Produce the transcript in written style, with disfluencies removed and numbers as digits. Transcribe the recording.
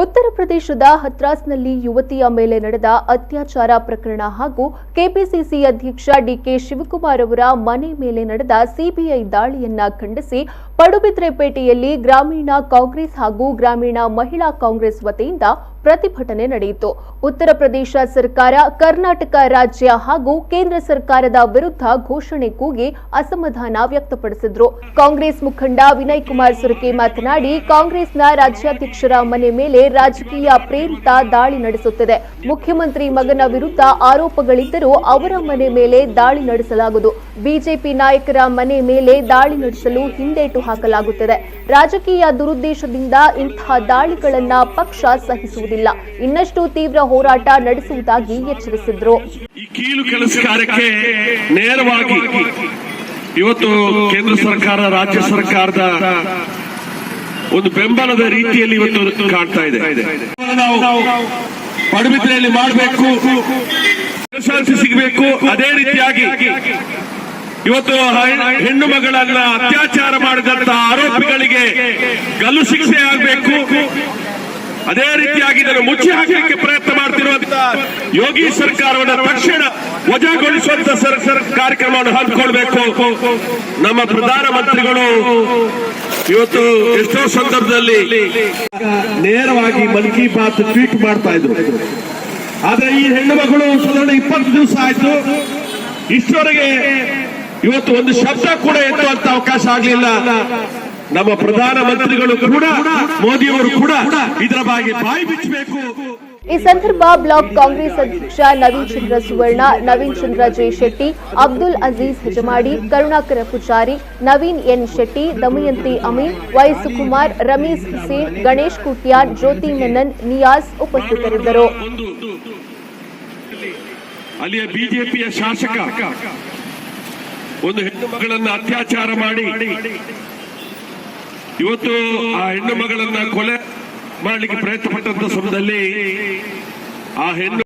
ಉತ್ತರ ಪ್ರದೇಶದ ಹತ್ರಾಸ್ನಲ್ಲಿ ಯುವತಿಯ ಮೇಲೆ ನಡೆದ ಅತ್ಯಾಚಾರ ಪ್ರಕರಣ ಹಾಗೂ ಕೆಪಿಸಿಸಿ ಅಧ್ಯಕ್ಷ ಡಿಕೆ ಶಿವಕುಮಾರ್ ಅವರ ಮನೆ ಮೇಲೆ ನಡೆದ ಸಿಬಿಐ ದಾಳಿಯನ್ನ ಖಂಡಿಸಿ ಪಡುಬಿದ್ರೆಪೇಟೆಯಲ್ಲಿ ಗ್ರಾಮೀಣ ಕಾಂಗ್ರೆಸ್ ಹಾಗೂ ಗ್ರಾಮೀಣ ಮಹಿಳಾ ಕಾಂಗ್ರೆಸ್ ವತಿಯಿಂದ ಪ್ರತಿಭಟನೆ ನಡೆಯಿತು. ಉತ್ತರ ಪ್ರದೇಶ ಸರ್ಕಾರ ಕರ್ನಾಟಕ ರಾಜ್ಯ ಹಾಗೂ ಕೇಂದ್ರ ಸರ್ಕಾರದ ವಿರುದ್ಧ ಘೋಷಣೆ ಕೂಗಿ ಅಸಮಾಧಾನ ವ್ಯಕ್ತಪಡಿಸಿದ್ರು. ಕಾಂಗ್ರೆಸ್ ಮುಖಂಡ ವಿನಯ್ ಕುಮಾರ್ ಸುರಕೆ ಮಾತನಾಡಿ, ಕಾಂಗ್ರೆಸ್ನ ರಾಜ್ಯಾಧ್ಯಕ್ಷರ ಮನೆ ಮೇಲೆ ರಾಜಕೀಯ ಪ್ರೇರಿತ ದಾಳಿ ನಡೆಸುತ್ತಿದೆ. ಮುಖ್ಯಮಂತ್ರಿ ಮಗನ ವಿರುದ್ಧ ಆರೋಪಗಳಿದ್ದರೂ ಅವರ ಮನೆ ಮೇಲೆ ದಾಳಿ ನಡೆಸಲಾಗುವುದು. ಬಿಜೆಪಿ ನಾಯಕರ ಮನೆ ಮೇಲೆ ದಾಳಿ ನಡೆಸಲು ಹಿಂದೇಟು ಹಾಕಲಾಗುತ್ತದೆ. ರಾಜಕೀಯ ದುರುದ್ದೇಶದಿಂದ ಇಂತಹ ದಾಳಿಗಳನ್ನ ಪಕ್ಷ ಸಹಿಸುವುದಿಲ್ಲ. ಇನ್ನಷ್ಟು ತೀವ್ರ ಹೋರಾಟ ನಡೆಸುವುದಾಗಿ ಎಚ್ಚರಿಸಿದ್ರು. ಈ ಕೀಲು ಕೆಲಸ ಕಾರ್ಯಕ್ಕೆ ನೇರವಾಗಿ ಇವತ್ತು ಕೇಂದ್ರ ಸರ್ಕಾರ ರಾಜ್ಯ ಸರ್ಕಾರದ ಒಂದು ಬೆಂಬಲದ ರೀತಿಯಲ್ಲಿ ಇವತ್ತು ಕಾಣ್ತಾ ಇದೆ. ನಾವು ಪಡುಬಿದ್ರೆಯಲ್ಲಿ ಮಾಡಬೇಕು, ಶಾಂತಿ ಸಿಗಬೇಕು. ಅದೇ ರೀತಿಯಾಗಿ ಇವತ್ತು ಹೆಣ್ಣು ಮಗಳನ್ನ ಅತ್ಯಾಚಾರ ಮಾಡಿದಂತ ಆರೋಪಿಗಳಿಗೆ ಗಲ್ಲು ಶಿಕ್ಷೆ ಆಗಬೇಕು. ಅದೇ ರೀತಿಯಾಗಿ ಇದನ್ನು ಮುಚ್ಚಿ ಹಾಕಲಿಕ್ಕೆ ಪ್ರಯತ್ನ ಮಾಡ್ತಿರುವಂತಹ ಯೋಗಿ ಸರ್ಕಾರವನ್ನು ತಕ್ಷಣ ವಜಾಗೊಳಿಸುವಂತ ಕಾರ್ಯಕ್ರಮವನ್ನು ಹಮ್ಮಿಕೊಳ್ಬೇಕು. ನಮ್ಮ ಪ್ರಧಾನಮಂತ್ರಿಗಳು ಇವತ್ತು ಎಷ್ಟೋ ಸಂದರ್ಭದಲ್ಲಿ ನೇರವಾಗಿ ಮನ್ ಕಿ ಬಾತ್ ಟ್ವೀಟ್ ಮಾಡ್ತಾ ಇದ್ರು. ಆದ್ರೆ ಈ ಹೆಣ್ಣು ಮಗಳು ಸಾಧಾರಣ 20 ದಿವಸ ಆಯ್ತು, ಇಷ್ಟವರೆಗೆ ಇವತ್ತು ಒಂದು ಶಬ್ದ ಕೂಡ ಎತ್ತುವಂತ ಅವಕಾಶ ಆಗಲಿಲ್ಲ. ನಮ್ಮ ಪ್ರಧಾನಮಂತ್ರಿಗಳು ಕೂಡ ಮೋದಿಯವರು ಕೂಡ ಇದರ ಬಗ್ಗೆ ಬಾಯಿ ಬಿಚ್ಚಬೇಕು. ಈ ಸಂದರ್ಭ ಬ್ಲಾಕ್ ಕಾಂಗ್ರೆಸ್ ಅಧ್ಯಕ್ಷ Naveen Chandra Suvarna, Naveen Chandra J Shetty, Abdul Aziz Hejamadi, Karunakara Poojary, Naveen N Shetty, Damayanti Amin, Y Sukumar, Ramees Hussain, Ganesh Kutyan, Jyoti Menon, Niyaz ಉಪಸ್ಥಿತರಿದ್ದರು. ಅಲ್ಲಿಯ ಬಿಜೆಪಿಯ ಶಾಸಕ ಒಂದು ಹೆಣ್ಣು ಮಗಳನ್ನು ಅತ್ಯಾಚಾರ ಮಾಡಿ ಇವತ್ತು ಆ ಹೆಣ್ಣು ಮಗಳನ್ನ ಕೊಲೆ ಮಾಡಲಿಕ್ಕೆ ಪ್ರಯತ್ನ ಪಟ್ಟಂತ ಸಮಯದಲ್ಲಿ ಆ ಹೆಣ್ಣು